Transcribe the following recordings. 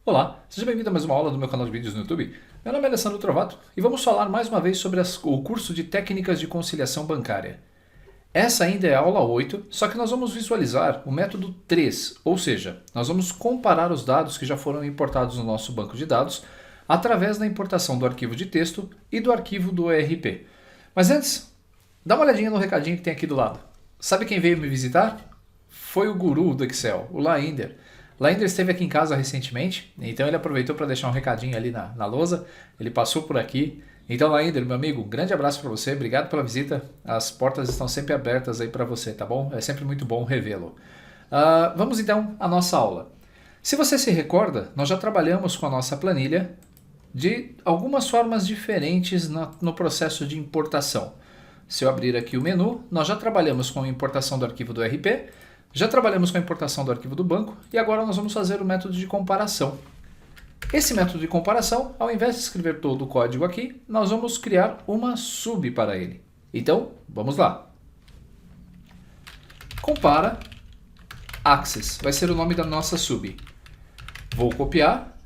Olá, seja bem-vindo a mais uma aula do meu canal de vídeos no YouTube. Meu nome é Alessandro Trovato e vamos falar mais uma vez sobre o curso de técnicas de conciliação bancária. Essa ainda é a aula 8, só que nós vamos visualizar o método 3, ou seja, nós vamos comparar os dados que já foram importados no nosso banco de dados através da importação do arquivo de texto e do arquivo do ERP. Mas antes, dá uma olhadinha no recadinho que tem aqui do lado. Sabe quem veio me visitar? Foi o guru do Excel, o Lainder. Lainder esteve aqui em casa recentemente, então ele aproveitou para deixar um recadinho ali na lousa, ele passou por aqui. Então, Lainder, meu amigo, um grande abraço para você, obrigado pela visita, as portas estão sempre abertas aí para você, tá bom? É sempre muito bom revê-lo. Vamos então à nossa aula. Se você se recorda, nós já trabalhamos com a nossa planilha de algumas formas diferentes no processo de importação. Se eu abrir aqui o menu, nós já trabalhamos com a importação do arquivo do ERP, já trabalhamos com a importação do arquivo do banco e agora nós vamos fazer o método de comparação. Esse método de comparação, ao invés de escrever todo o código aqui, nós vamos criar uma sub para ele. Então, vamos lá. Compara Access, vai ser o nome da nossa sub. Vou copiar,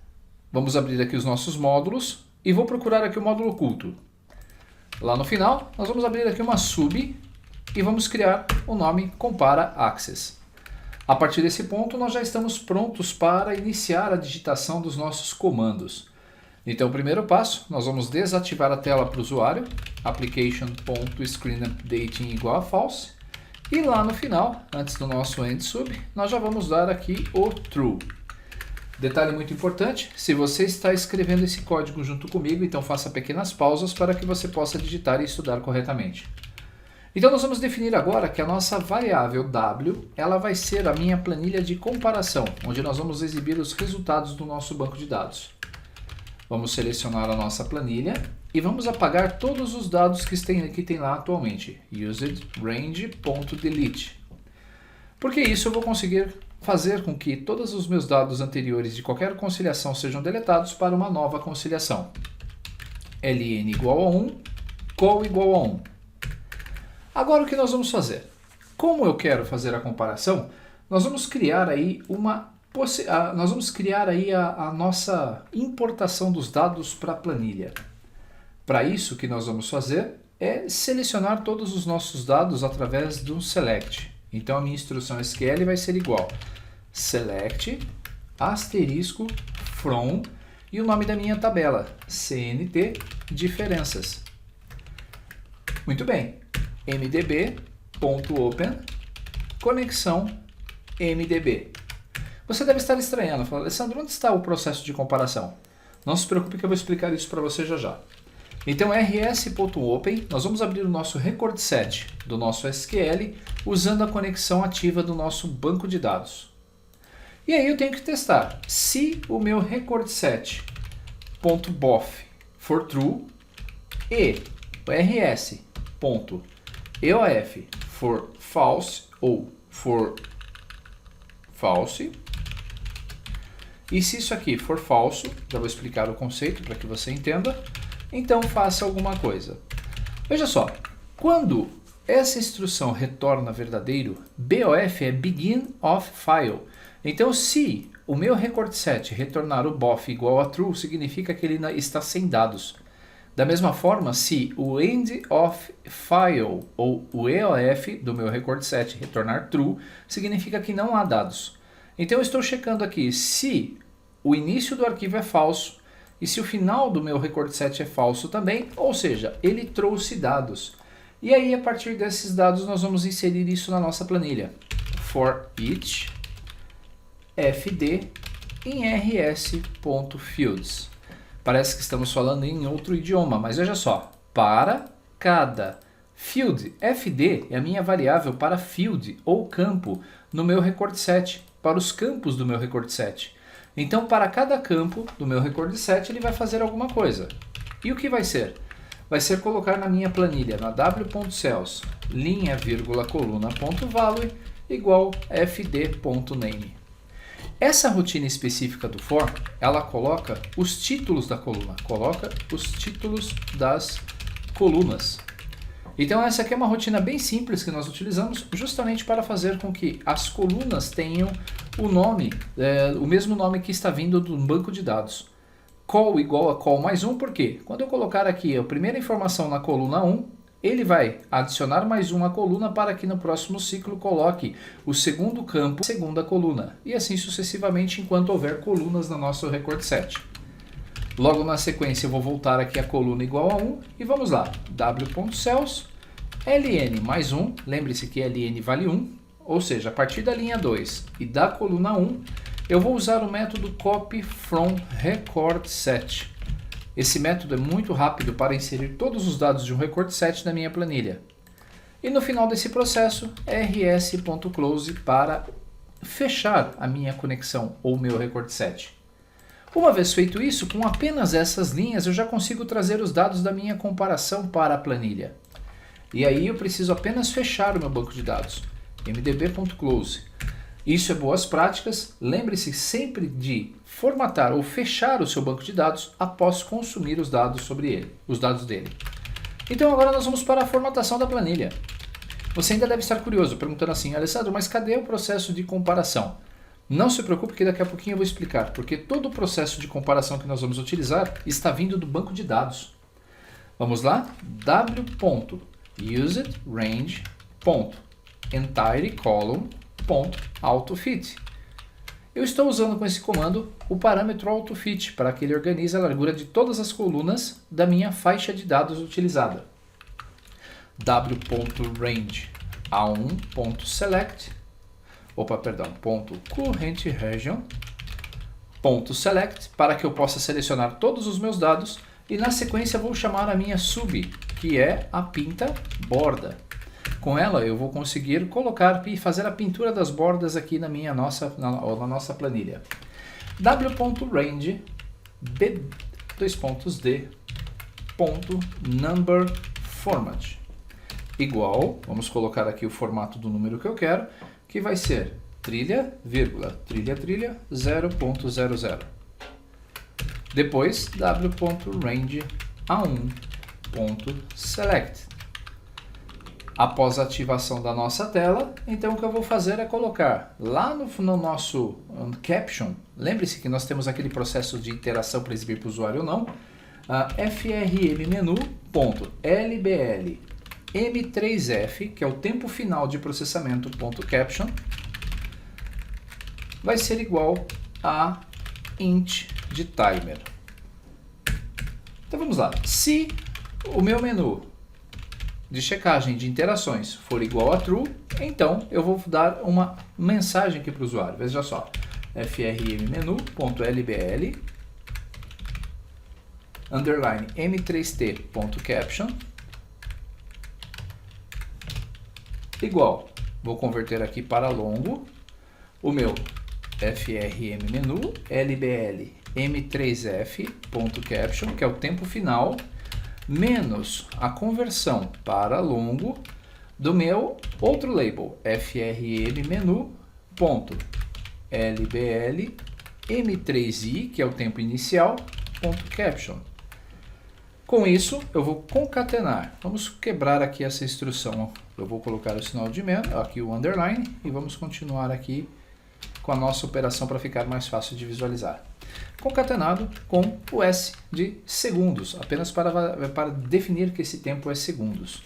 vamos abrir aqui os nossos módulos e vou procurar aqui o módulo oculto. Lá no final, nós vamos abrir aqui uma sub e vamos criar o nome Compara Access. A partir desse ponto, nós já estamos prontos para iniciar a digitação dos nossos comandos. Então, o primeiro passo, nós vamos desativar a tela para o usuário, application.screenUpdating igual a false, e lá no final, antes do nosso endSub, nós já vamos dar aqui o true. Detalhe muito importante, se você está escrevendo esse código junto comigo, então faça pequenas pausas para que você possa digitar e estudar corretamente. Então nós vamos definir agora que a nossa variável w, ela vai ser a minha planilha de comparação, onde nós vamos exibir os resultados do nosso banco de dados. Vamos selecionar a nossa planilha e vamos apagar todos os dados que tem lá atualmente. usedRange.delete. Porque isso eu vou conseguir fazer com que todos os meus dados anteriores de qualquer conciliação sejam deletados para uma nova conciliação. ln igual a 1, col igual a 1. Agora o que nós vamos fazer? Como eu quero fazer a comparação, nós vamos criar aí a nossa importação dos dados para a planilha. Para isso, o que nós vamos fazer é selecionar todos os nossos dados através do select. Então a minha instrução SQL vai ser igual select asterisco from e o nome da minha tabela, CNT diferenças. Muito bem. mdb.open conexão mdb. Você deve estar estranhando, falando, Alessandro, onde está o processo de comparação? Não se preocupe que eu vou explicar isso para você já já. Então, rs.open, nós vamos abrir o nosso record set do nosso SQL usando a conexão ativa do nosso banco de dados. E aí eu tenho que testar se o meu record set.bof for true e o rs.eof for false ou for false. E se isso aqui for falso, já vou explicar o conceito para que você entenda, então faça alguma coisa. Veja só, quando essa instrução retorna verdadeiro, BOF é Begin of File. Então se o meu record set retornar o BOF igual a true, significa que ele está sem dados. Da mesma forma, se o end of file ou o EOF do meu record set retornar true, significa que não há dados. Então eu estou checando aqui se o início do arquivo é falso e se o final do meu record set é falso também, ou seja, ele trouxe dados. E aí a partir desses dados nós vamos inserir isso na nossa planilha. For each fd em rs.fields. Parece que estamos falando em outro idioma, mas veja só, para cada field, fd é a minha variável para field ou campo no meu record set, para os campos do meu record set. Então, para cada campo do meu record set, ele vai fazer alguma coisa. E o que vai ser? Vai ser colocar na minha planilha, na w.cells, linha, vírgula, coluna, ponto value, igual fd.name. Essa rotina específica do for, ela coloca os títulos da coluna, coloca os títulos das colunas. Então essa aqui é uma rotina bem simples que nós utilizamos justamente para fazer com que as colunas tenham o nome, o mesmo nome que está vindo do banco de dados. Call igual a call mais 1, por quê? Quando eu colocar aqui a primeira informação na coluna 1, ele vai adicionar mais uma coluna para que no próximo ciclo coloque o segundo campo, segunda coluna. E assim sucessivamente enquanto houver colunas no nosso record set. Logo na sequência eu vou voltar aqui a coluna igual a 1 e vamos lá. w.cells, ln mais 1, lembre-se que ln vale 1, ou seja, a partir da linha 2 e da coluna 1, eu vou usar o método copy from record set. Esse método é muito rápido para inserir todos os dados de um record set na minha planilha. E no final desse processo, rs.close para fechar a minha conexão ou meu record set. Uma vez feito isso, com apenas essas linhas eu já consigo trazer os dados da minha comparação para a planilha. E aí eu preciso apenas fechar o meu banco de dados, mdb.close. Isso é boas práticas, lembre-se sempre de formatar ou fechar o seu banco de dados após consumir os dados sobre ele, os dados dele. Então agora nós vamos para a formatação da planilha. Você ainda deve estar curioso, perguntando assim, Alessandro, mas cadê o processo de comparação? Não se preocupe que daqui a pouquinho eu vou explicar, porque todo o processo de comparação que nós vamos utilizar está vindo do banco de dados. Vamos lá? w.usedRange.entityColumn.AutoFit. Eu estou usando com esse comando o parâmetro AutoFit para que ele organize a largura de todas as colunas da minha faixa de dados utilizada. w.range.a1.select .currentRegion.select para que eu possa selecionar todos os meus dados e na sequência vou chamar a minha sub, que é a pinta borda. Com ela eu vou conseguir colocar e fazer a pintura das bordas aqui na nossa planilha. w.range d.numberFormat igual, vamos colocar aqui o formato do número que eu quero, que vai ser trilha, vírgula, trilha, 0.00. Depois w.range a1.select. Após a ativação da nossa tela, então o que eu vou fazer é colocar lá no nosso caption, lembre-se que nós temos aquele processo de interação para exibir para o usuário ou não, frmmenu.lbl m3f, que é o tempo final de processamento.caption, vai ser igual a int de timer. Então vamos lá, se o meu menu de checagem de interações for igual a true, então eu vou dar uma mensagem aqui para o usuário. Veja só, frmmenu.lbl underline m3t.caption igual, vou converter aqui para longo, o meu frmmenu lbl m3f.caption, que é o tempo final, menos a conversão para longo do meu outro label, frmmenu.lbl m3i, que é o tempo inicial, .caption. Com isso, eu vou concatenar. Vamos quebrar aqui essa instrução. Eu vou colocar o sinal de menos, aqui o underline, e vamos continuar aqui com a nossa operação para ficar mais fácil de visualizar. Concatenado com o S de segundos, apenas para definir que esse tempo é segundos.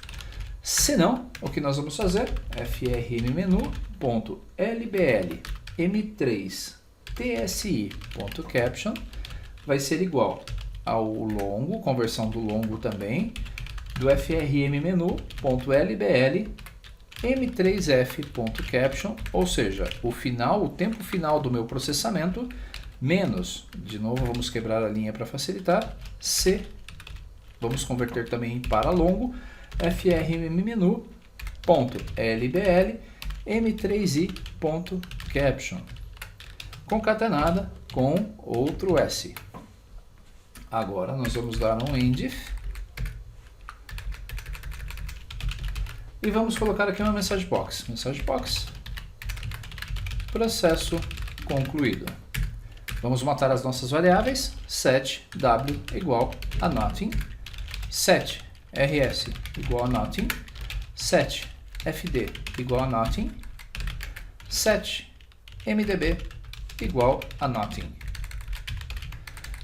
Se não, o que nós vamos fazer? frmmenu.lbl m3tsi.caption vai ser igual ao longo, conversão do longo também, do frmmenu.lbl m3f.caption, ou seja, o tempo final do meu processamento, menos, de novo vamos quebrar a linha para facilitar, C, vamos converter também para longo, frmmenu.lbl m3i.caption, concatenada com outro S. Agora nós vamos dar um endif e vamos colocar aqui uma message box. Message box, processo concluído. Vamos matar as nossas variáveis, set w igual a nothing, set rs igual a nothing, set fd igual a nothing, set MDB igual a nothing.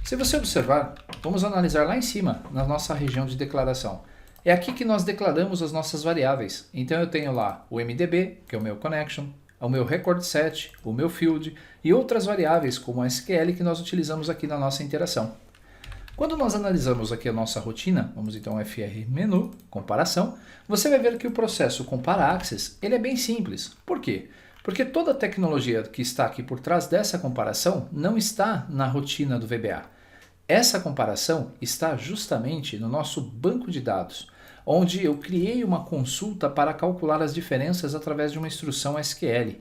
Se você observar, vamos analisar lá em cima, na nossa região de declaração. É aqui que nós declaramos as nossas variáveis. Então eu tenho lá o MDB, que é o meu connection, o meu record set, o meu field e outras variáveis como a SQL que nós utilizamos aqui na nossa interação. Quando nós analisamos aqui a nossa rotina, vamos então FR menu, comparação, você vai ver que o processo compara access, ele é bem simples. Por quê? Porque toda a tecnologia que está aqui por trás dessa comparação não está na rotina do VBA. Essa comparação está justamente no nosso banco de dados, onde eu criei uma consulta para calcular as diferenças através de uma instrução SQL.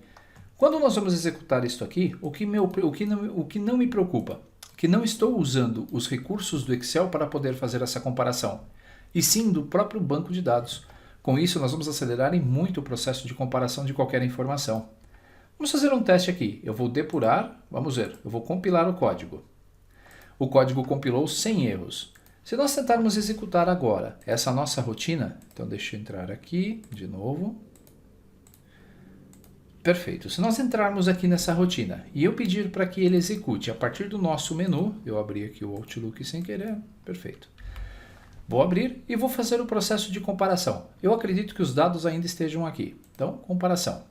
Quando nós vamos executar isso aqui, o que não me preocupa, que não estou usando os recursos do Excel para poder fazer essa comparação, e sim do próprio banco de dados. Com isso, nós vamos acelerar em muito o processo de comparação de qualquer informação. Vamos fazer um teste aqui. Eu vou depurar, vamos ver, eu vou compilar o código. O código compilou sem erros. Se nós tentarmos executar agora essa nossa rotina, então deixa eu entrar aqui de novo. Perfeito. Se nós entrarmos aqui nessa rotina e eu pedir para que ele execute a partir do nosso menu, eu abri aqui o Outlook sem querer, perfeito. Vou abrir e vou fazer o processo de comparação. Eu acredito que os dados ainda estejam aqui. Então, comparação.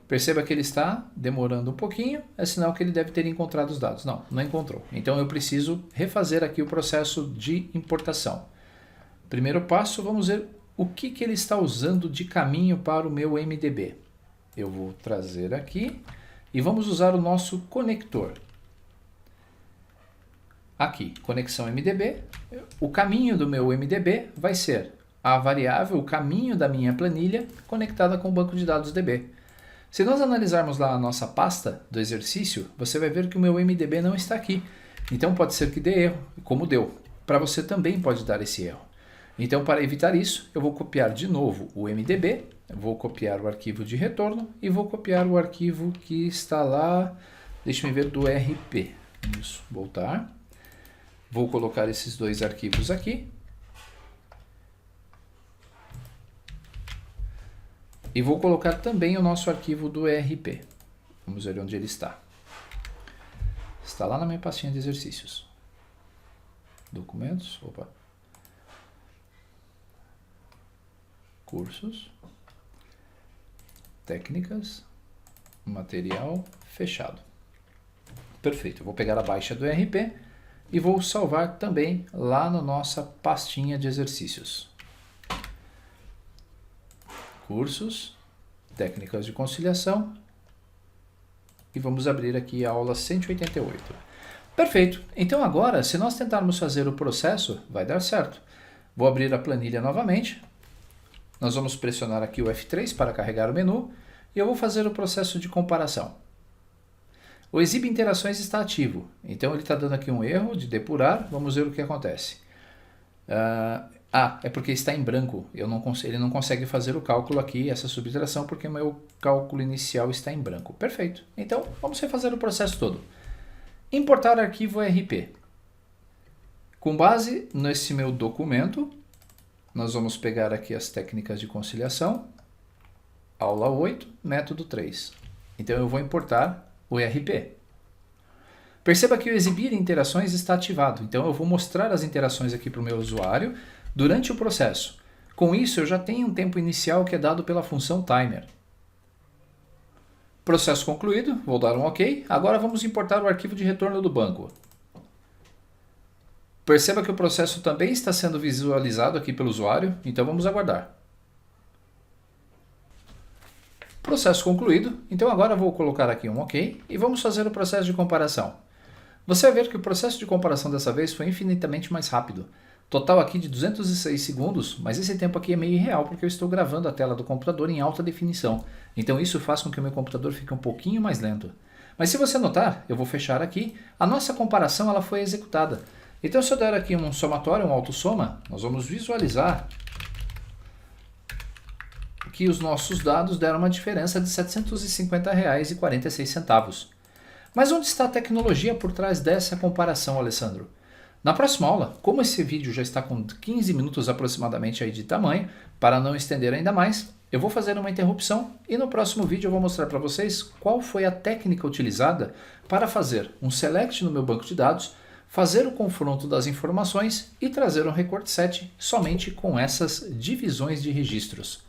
Perceba que ele está demorando um pouquinho, é sinal que ele deve ter encontrado os dados. Não, não encontrou. Então eu preciso refazer aqui o processo de importação. Primeiro passo, vamos ver o que ele está usando de caminho para o meu MDB. Eu vou trazer aqui e vamos usar o nosso conector. Aqui, conexão MDB. O caminho do meu MDB vai ser a variável, o caminho da minha planilha conectada com o banco de dados DB. Se nós analisarmos lá a nossa pasta do exercício, você vai ver que o meu MDB não está aqui. Então pode ser que dê erro, como deu. Para você também pode dar esse erro. Então para evitar isso, eu vou copiar de novo o MDB, vou copiar o arquivo de retorno e vou copiar o arquivo que está lá, deixa eu ver, do RP. Vamos voltar. Vou colocar esses dois arquivos aqui. E vou colocar também o nosso arquivo do ERP. Vamos ver onde ele está. Está lá na minha pastinha de exercícios. Documentos. Opa. Cursos. Técnicas. Material. Fechado. Perfeito. Eu vou pegar a baixa do ERP e vou salvar também lá na nossa pastinha de exercícios. Cursos, técnicas de conciliação e vamos abrir aqui a aula 188. Perfeito, então agora se nós tentarmos fazer o processo vai dar certo. Vou abrir a planilha novamente, nós vamos pressionar aqui o F3 para carregar o menu e eu vou fazer o processo de comparação. O exibe interações está ativo, então ele está dando aqui um erro de depurar, vamos ver o que acontece. É porque está em branco, ele não consegue fazer o cálculo aqui, essa subtração, porque o meu cálculo inicial está em branco. Perfeito. Então, vamos refazer o processo todo. Importar arquivo RP. Com base nesse meu documento, nós vamos pegar aqui as técnicas de conciliação, aula 8, método 3. Então, eu vou importar o RP. Perceba que o exibir interações está ativado, então eu vou mostrar as interações aqui para o meu usuário durante o processo. Com isso, eu já tenho um tempo inicial que é dado pela função timer. Processo concluído, vou dar um OK. Agora vamos importar o arquivo de retorno do banco. Perceba que o processo também está sendo visualizado aqui pelo usuário, então vamos aguardar. Processo concluído, então agora vou colocar aqui um OK e vamos fazer o processo de comparação. Você vai ver que o processo de comparação dessa vez foi infinitamente mais rápido. Total aqui de 206 segundos, mas esse tempo aqui é meio irreal porque eu estou gravando a tela do computador em alta definição. Então isso faz com que o meu computador fique um pouquinho mais lento. Mas se você notar, eu vou fechar aqui, a nossa comparação ela foi executada. Então se eu der aqui um somatório, um autossoma, nós vamos visualizar que os nossos dados deram uma diferença de R$ 750,46. Mas onde está a tecnologia por trás dessa comparação, Alessandro? Na próxima aula, como esse vídeo já está com 15 minutos aproximadamente aí de tamanho, para não estender ainda mais, eu vou fazer uma interrupção e no próximo vídeo eu vou mostrar para vocês qual foi a técnica utilizada para fazer um select no meu banco de dados, fazer o confronto das informações e trazer um record set somente com essas divisões de registros.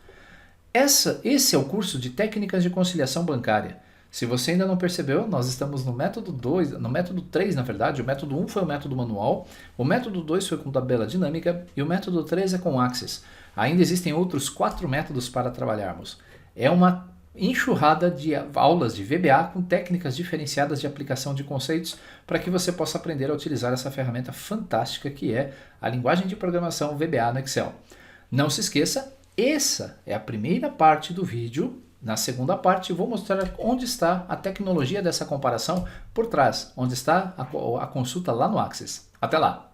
Esse é o curso de técnicas de conciliação bancária. Se você ainda não percebeu, nós estamos no método 2, no método 3 na verdade. O método 1 foi o método manual, o método 2 foi com tabela dinâmica e o método 3 é com Axis. Ainda existem outros 4 métodos para trabalharmos. É uma enxurrada de aulas de VBA com técnicas diferenciadas de aplicação de conceitos para que você possa aprender a utilizar essa ferramenta fantástica que é a linguagem de programação VBA no Excel. Não se esqueça, essa é a primeira parte do vídeo. Na segunda parte, vou mostrar onde está a tecnologia dessa comparação por trás, onde está a consulta lá no Axis. Até lá!